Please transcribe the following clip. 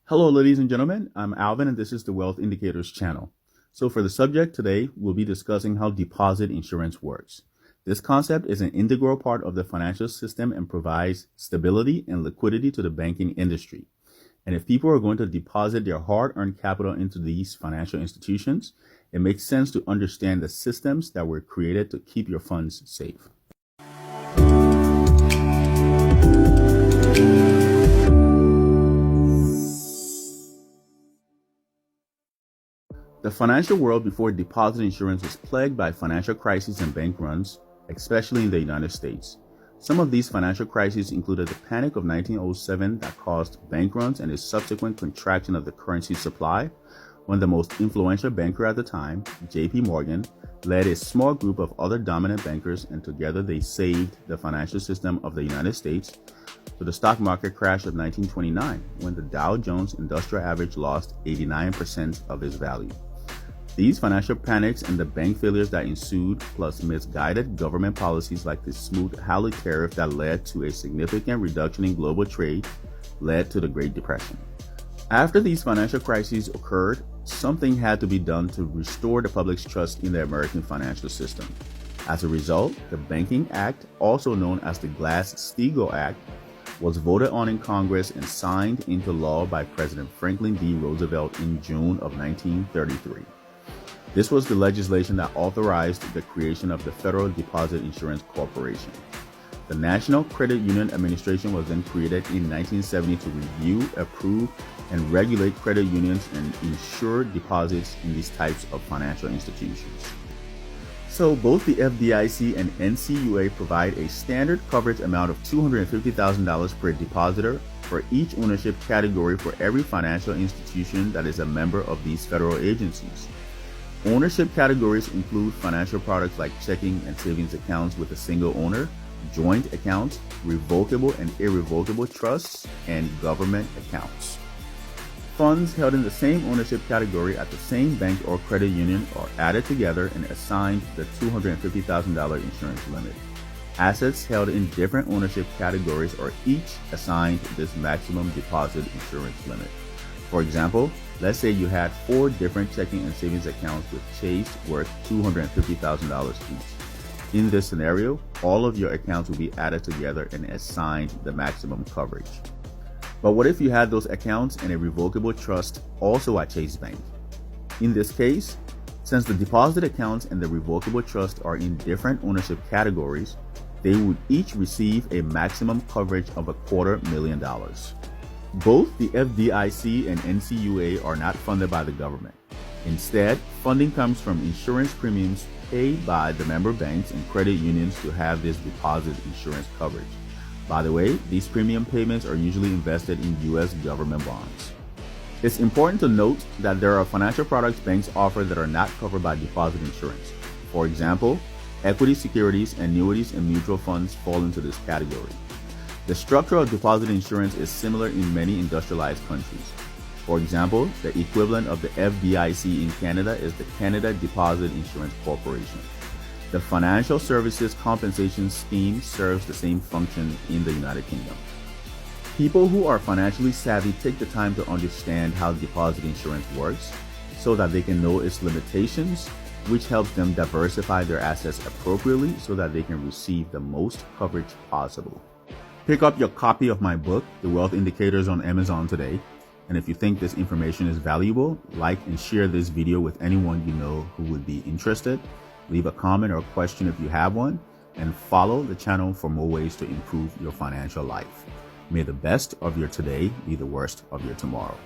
Hello, ladies and gentlemen. I'm Alvin, and this is the Wealth Indicators channel. So for the subject today, we'll be discussing how deposit insurance works. This concept is an integral part of the financial system and provides stability and liquidity to the banking industry. And if people are going to deposit their hard-earned capital into these financial institutions, it makes sense to understand the systems that were created to keep your funds safe. The financial world before deposit insurance was plagued by financial crises and bank runs, especially in the United States. Some of these financial crises included the Panic of 1907 that caused bank runs and a subsequent contraction of the currency supply, when the most influential banker at the time, J.P. Morgan, led a small group of other dominant bankers, and together they saved the financial system of the United States, to the stock market crash of 1929, when the Dow Jones Industrial Average lost 89% of its value. These financial panics and the bank failures that ensued, plus misguided government policies like the Smoot-Hawley tariff that led to a significant reduction in global trade, led to the Great Depression. After these financial crises occurred, something had to be done to restore the public's trust in the American financial system. As a result, the Banking Act, also known as the Glass-Steagall Act, was voted on in Congress and signed into law by President Franklin D. Roosevelt in June of 1933. This was the legislation that authorized the creation of the Federal Deposit Insurance Corporation. The National Credit Union Administration was then created in 1970 to review, approve, and regulate credit unions and insure deposits in these types of financial institutions. So both the FDIC and NCUA provide a standard coverage amount of $250,000 per depositor for each ownership category for every financial institution that is a member of these federal agencies. Ownership categories include financial products like checking and savings accounts with a single owner, joint accounts, revocable and irrevocable trusts, and government accounts. Funds held in the same ownership category at the same bank or credit union are added together and assigned the $250,000 insurance limit. Assets held in different ownership categories are each assigned this maximum deposit insurance limit. For example, let's say you had 4 different checking and savings accounts with Chase worth $250,000 each. In this scenario, all of your accounts will be added together and assigned the maximum coverage. But what if you had those accounts and a revocable trust also at Chase Bank? In this case, since the deposit accounts and the revocable trust are in different ownership categories, they would each receive a maximum coverage of $250,000. Both the FDIC and NCUA are not funded by the government. Instead, funding comes from insurance premiums paid by the member banks and credit unions to have this deposit insurance coverage. By the way, these premium payments are usually invested in U.S. government bonds. It's important to note that there are financial products banks offer that are not covered by deposit insurance. For example, equity securities, annuities, and mutual funds fall into this category. The structure of deposit insurance is similar in many industrialized countries. For example, the equivalent of the FDIC in Canada is the Canada Deposit Insurance Corporation. The Financial Services Compensation Scheme serves the same function in the United Kingdom. People who are financially savvy take the time to understand how deposit insurance works so that they can know its limitations, which helps them diversify their assets appropriately so that they can receive the most coverage possible. Pick up your copy of my book, The Wealth Indicators, on Amazon today. And if you think this information is valuable, like and share this video with anyone you know who would be interested. Leave a comment or a question if you have one, and follow the channel for more ways to improve your financial life. May the best of your today be the worst of your tomorrow.